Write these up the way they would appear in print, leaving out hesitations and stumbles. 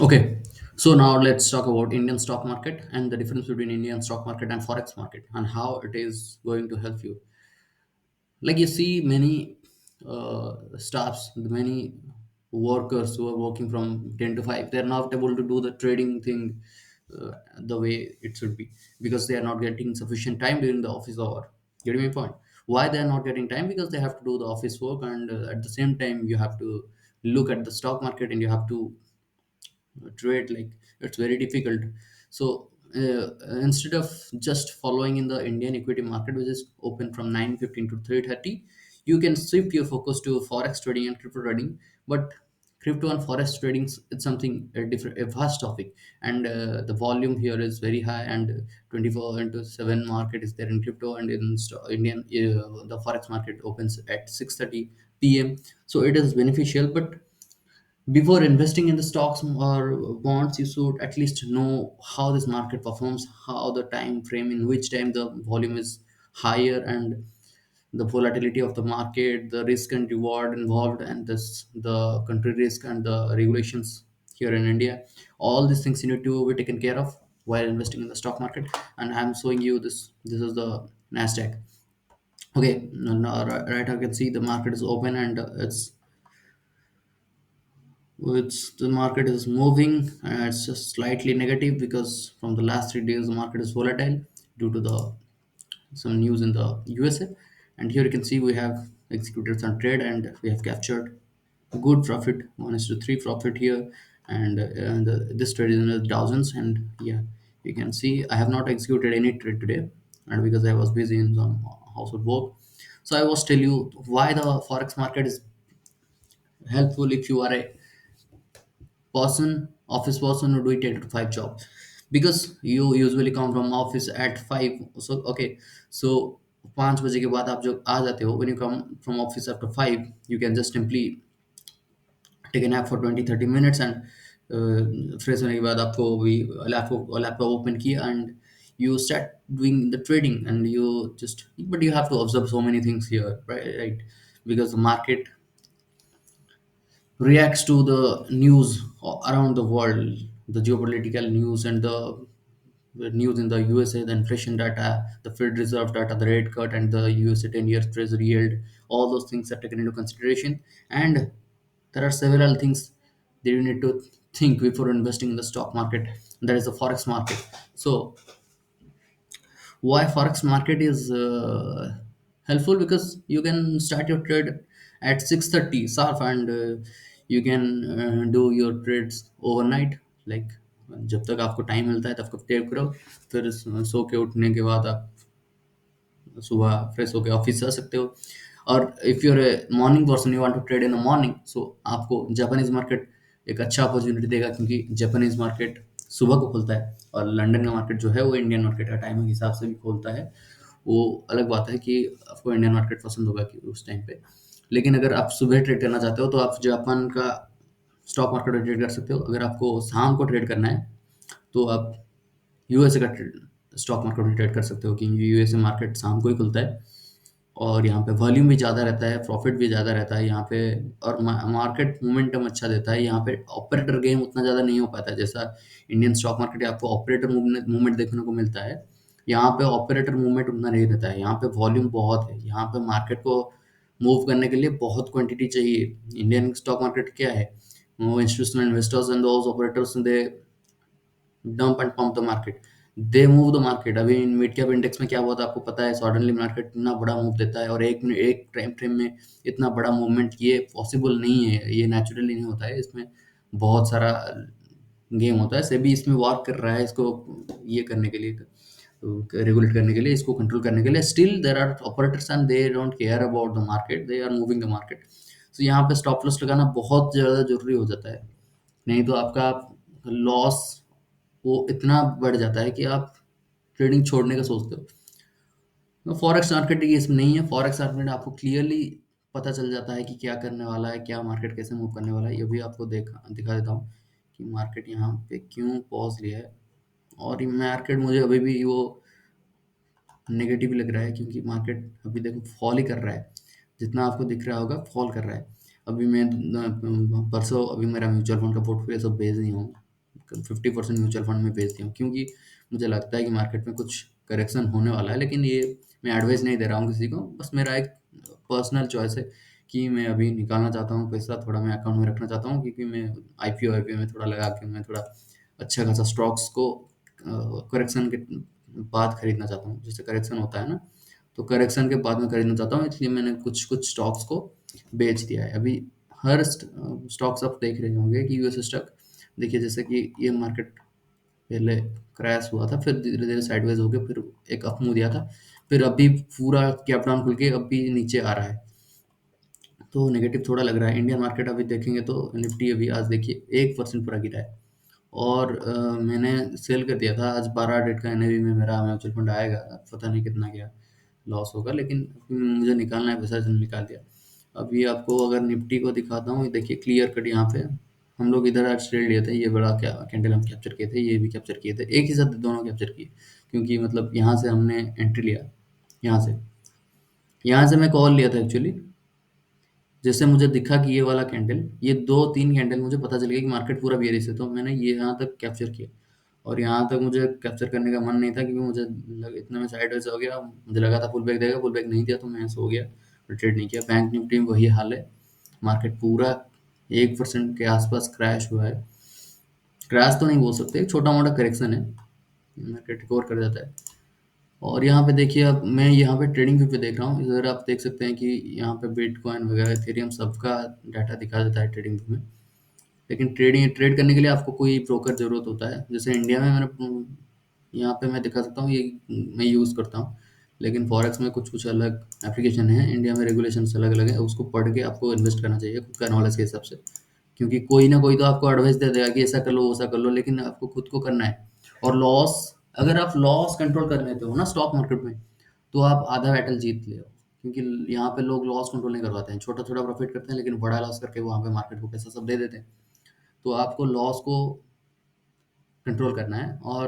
Okay, so now let's talk about Indian stock market and the difference between Indian stock market and forex market and how it is going to help you. Like you see, many staffs, the many workers who are working from 10 to 5, they are not able to do the trading thing the way it should be because they are not getting sufficient time during the office hour. Getting my point? Why they are not getting time? Because they have to do the office work, and at the same time, you have to look at the stock market and you have to trade. Like it's very difficult. So instead of just following in the Indian equity market, which is open from 9:15 to 3:30, you can shift your focus to forex trading and crypto trading. But crypto and forex trading, it's something a different, a vast topic, and the volume here is very high, and 24 into 7 market is there in crypto, and in Indian the forex market opens at 6:30 p.m. So it is beneficial. But before investing in the stocks or bonds, you should at least know how this market performs, how the time frame in which time the volume is higher, and the volatility of the market, the risk and reward involved, and this the country risk and the regulations here in India. All these things you need to be taken care of while investing in the stock market. And I'm showing you this. This is the Nasdaq. Okay, now, right, I can see the market is open, and it's the market is moving, and it's just slightly negative because from the last 3 days the market is volatile due to the some news in the USA. And here you can see we have executed some trade and we have captured a good profit, 1 is to 3 profit here. And this trade is in the thousands. And yeah, you can see I have not executed any trade today, and because I was busy in some household work. So I was tell you why the forex market is helpful if you are a office person who do it 8 to 5 job, because you usually come from office at 5. So okay, so 5 बजे के बाद आप जो आ जाते हो, when you come from office after 5, you can just simply take a nap for 20-30 minutes, and fresh होने के बाद आपको भी लैपटॉप ओपन किया, and you start doing the trading, and you just, but you have to observe so many things here, right? Because the market reacts to the news around the world, the geopolitical news, and the news in the USA, the inflation data, the Fed Reserve data, the rate cut, and the USA 10-year Treasury yield. All those things are taken into consideration, and there are several things that you need to think before investing in the stock market. That is the forex market. So why forex market is helpful? Because you can start your trade at 6:30 sharp, and you can do your trades overnight. Like जब तक आपको time मिलता है तब तक trade करो, फिर सो के उठने के बाद आप सुबह फ्रेश होकर ऑफिस जा सकते हो। और if you're a morning person, you want to trade in the morning, so आपको जापानीज मार्केट एक अच्छा अपॉर्चुनिटी देगा, क्योंकि जापानीज मार्केट सुबह को खुलता है, और लंदन का मार्केट जो है वो इंडियन मार्केट का टाइम के हिसाब से भी खोलता है। वो अलग बात है कि आपको इंडियन मार्केट पसंद होगा कि उस टाइम पे। लेकिन अगर आप सुबह ट्रेड करना चाहते हो तो आप जापान का स्टॉक मार्केट में ट्रेड कर सकते हो। अगर आपको शाम को ट्रेड करना है तो आप यूएसए का स्टॉक मार्केट में ट्रेड कर सकते हो, क्योंकि यूएसए मार्केट शाम को ही खुलता है, और यहाँ पे वॉल्यूम भी ज़्यादा रहता है, प्रॉफिट भी ज़्यादा रहता है यहाँ पे, और मार्केट मोमेंटम अच्छा देता है। यहाँ पे ऑपरेटर गेम उतना ज़्यादा नहीं हो पाता है जैसा इंडियन स्टॉक मार्केट है, आपको ऑपरेटर मूवमेंट मूवमेंट देखने को मिलता है। यहाँ पे ऑपरेटर मूवमेंट उतना नहीं रहता है, यहाँ पे वॉल्यूम बहुत है, यहाँ पे मार्केट को मूव करने के लिए बहुत क्वांटिटी चाहिए। इंडियन स्टॉक मार्केट क्या है, वो institutional investors and those operators, they dump and pump the market, they move the market. अभी मिड कैप इंडेक्स में क्या हुआ था आपको पता है, सडनली मार्केट इतना बड़ा मूव देता है, और एक मिनट एक टाइम फ्रेम में इतना बड़ा मूवमेंट ये पॉसिबल नहीं है, ये नेचुरली नहीं होता है, इसमें बहुत सारा गेम होता है। सेबी इसमें वर्क कर रहा है इसको ये करने के लिए, रेगुलेट करने के लिए, इसको कंट्रोल करने के लिए। Still there are operators and they don't care about the market, they are moving the market. So यहाँ पे स्टॉप लॉस लगाना बहुत ज़्यादा जरूरी हो जाता है, नहीं तो आपका लॉस वो इतना बढ़ जाता है कि आप ट्रेडिंग छोड़ने का सोचते हो। तो फॉरेक्स मार्केट ये इसमें नहीं है, फॉरेक्स मार्केट आपको क्लियरली पता चल जाता है कि क्या करने वाला है, क्या मार्केट कैसे मूव करने वाला है। ये भी आपको दिखा देता हूँ कि मार्केट यहाँ पे क्यों पॉज लिया है, और ये मार्केट मुझे अभी भी वो नेगेटिव लग रहा है, क्योंकि मार्केट अभी देखो फॉल ही कर रहा है, जितना आपको दिख रहा होगा फॉल कर रहा है। अभी मैं परसों अभी मेरा म्यूचुअल फंड का पोर्टफोलियो सब भेज नहीं हूँ, 50% म्यूचुअल फंड में बेच दिया हूँ, क्योंकि मुझे लगता है कि मार्केट में कुछ करेक्शन होने वाला है। लेकिन ये मैं एडवाइस नहीं दे रहा हूँ किसी को, बस मेरा एक पर्सनल चॉइस है कि मैं अभी निकालना चाहता हूँ पैसा, थोड़ा मैं अकाउंट में रखना चाहता हूँ, क्योंकि मैं आईपीओ आईपीओ में थोड़ा लगा के मैं थोड़ा अच्छा खासा स्टॉक्स को करेक्शन के बाद खरीदना चाहता हूँ। जैसे करेक्शन होता है ना, तो करेक्शन के बाद में खरीदना चाहता हूँ, इसलिए मैंने कुछ कुछ स्टॉक्स को बेच दिया है अभी। हर स्टॉक्स आप देख रहे होंगे कि यूएस स्टॉक, देखिए जैसे कि ये मार्केट पहले क्रैश हुआ था, फिर धीरे धीरे साइडवेज हो गया, फिर एक अप मूव दिया था, फिर अभी पूरा कैप डाउन खुल के अभी नीचे आ रहा है, तो नेगेटिव थोड़ा लग रहा है। इंडियन मार्केट अभी देखेंगे तो निफ्टी अभी आज देखिए 1% पूरा गिरा है। और मैंने सेल कर दिया था, आज 12 डेट का एनएवी में मेरा म्यूचुअल फंड आएगा, पता नहीं कितना गया लॉस होगा, लेकिन मुझे निकालना है पैसा, इसलिए निकाल दिया। अभी आपको अगर निफ्टी को दिखाता हूँ, ये देखिए क्लियर कट यहाँ पे हम लोग इधर आज ट्रेड लिए थे, ये बड़ा क्या कैंडल हम कैप्चर किए थे, ये भी कैप्चर किए थे, एक ही साथ दोनों कैप्चर किए, क्योंकि मतलब यहाँ से हमने एंट्री लिया, यहाँ से यहाँ से मैं कॉल लिया था एक्चुअली। जैसे मुझे दिखा कि ये वाला कैंडल, ये 2-3 कैंडल मुझे पता चल गया कि मार्केट पूरा बेयरिश है, तो मैंने ये यहाँ तक कैप्चर किया। और यहाँ तक मुझे कैप्चर करने का मन नहीं था, क्योंकि मुझे इतना में साइडवेज हो गया, मुझे लगा था पुल बैक देगा, पुल बैक नहीं दिया, तो मैं सो गया और ट्रेड नहीं किया। बैंक निफ्टी में वही हाल है, मार्केट पूरा 1% के आसपास क्रैश हुआ है। क्रैश तो नहीं बोल सकते, एक छोटा मोटा करेक्शन है, मार्केट रिकवर कर जाता है। और यहाँ पे देखिए, अब मैं यहाँ पे ट्रेडिंग व्यू पे देख रहा हूँ, इधर आप देख सकते हैं कि यहाँ पे बिटकॉइन वगैरह इथेरियम सबका डाटा दिखा देता है ट्रेडिंग व्यू में। लेकिन ट्रेड करने के लिए आपको कोई ब्रोकर ज़रूरत होता है, जैसे इंडिया में मैंने यहाँ पे मैं दिखा सकता हूँ, ये मैं यूज़ करता हूँ। लेकिन फॉरेक्स में कुछ कुछ अलग एप्लीकेशन है, इंडिया में रेगुलेशन अलग अलग है, उसको पढ़ के आपको इन्वेस्ट करना चाहिए खुद का नॉलेज के हिसाब से। क्योंकि कोई ना कोई तो आपको एडवाइस दे देगा कि ऐसा कर लो वैसा कर लो, लेकिन आपको खुद को करना है। और लॉस, अगर आप लॉस कंट्रोल कर लेते हो ना स्टॉक मार्केट में, तो आप आधा बैटल जीत ले हो। क्योंकि यहाँ पे लोग लॉस कंट्रोल नहीं करवाते हैं, छोटा छोटा प्रॉफिट करते हैं, लेकिन बड़ा लॉस करके वहाँ पे मार्केट को पैसा सब दे देते हैं। तो आपको लॉस को कंट्रोल करना है और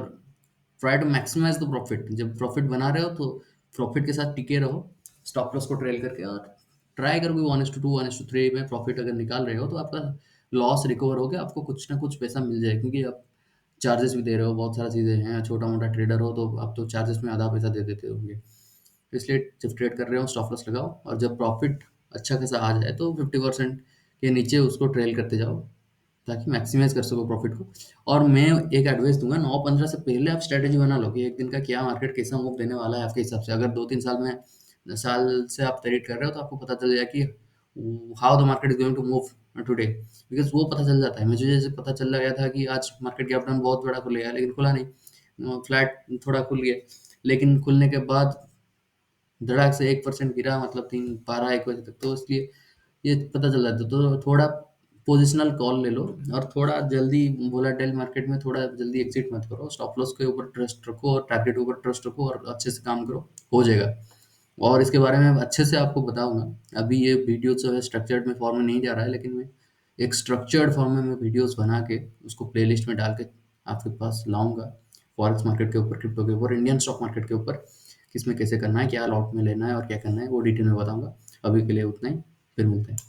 try to maximize the profit. जब प्रॉफिट बना रहे हो तो प्रॉफिट के साथ टिके रहो, स्टॉप लॉस को ट्रेल करके, और ट्राई करो कि 1:2 1:3 में प्रॉफिट अगर निकाल रहे हो तो आपका लॉस रिकवर हो गया, आपको कुछ ना कुछ पैसा मिल जाए, क्योंकि आप चार्जेस भी दे रहे हो, बहुत सारा चीज़ें हैं, छोटा मोटा ट्रेडर हो तो आप तो चार्जेस में आधा पैसा दे देते होंगे। तो इसलिए जब ट्रेड कर रहे हो स्टॉप लॉस लगाओ, और जब प्रॉफिट अच्छा खासा आ जाए तो 50% के नीचे उसको ट्रेल करते जाओ, ताकि मैक्सिमाइज कर सको प्रॉफिट को। और मैं एक एडवाइस दूंगा, 9-15 से पहले आप स्ट्रेटेजी बना लो कि एक दिन का क्या मार्केट कैसा मूव देने वाला है आपके हिसाब से। अगर 2-3 साल से आप ट्रेड कर रहे हो तो आपको पता चल जाए कि how the market is going to move today, because वो पता चल जाता है। मुझे जैसे पता चल गया था कि आज मार्केट गैप डाउन बहुत बड़ा खुलेगा, लेकिन खुला नहीं, फ्लैट थोड़ा खुल गया, लेकिन खुलने के बाद धड़ाक से 1% गिरा, मतलब 3 12 1 बजे तक, तो इसलिए ये पता चल जाता है। तो थोड़ा पोजिशनल कॉल ले लो, और थोड़ा जल्दी वोलाटाइल मार्केट में थोड़ा जल्दी एग्जिट मत करो, स्टॉप लॉस के ऊपर ट्रस्ट रखो और टारगेट के ऊपर ट्रस्ट रखो, और अच्छे से काम करो, हो जाएगा। और इसके बारे में अच्छे से आपको बताऊंगा। अभी ये वीडियो जो है स्ट्रक्चर्ड में फॉर्म में नहीं जा रहा है, लेकिन मैं एक स्ट्रक्चर्ड फॉर्म में मैं वीडियोस बना के उसको प्लेलिस्ट में डाल के आपके पास लाऊंगा, फॉरेक्स मार्केट के ऊपर, क्रिप्टो के ऊपर, इंडियन स्टॉक मार्केट के ऊपर, किसमें कैसे करना है, क्या लॉट में लेना है और क्या करना है, वो डिटेल में बताऊंगा। अभी के लिए उतना ही, फिर मिलते हैं।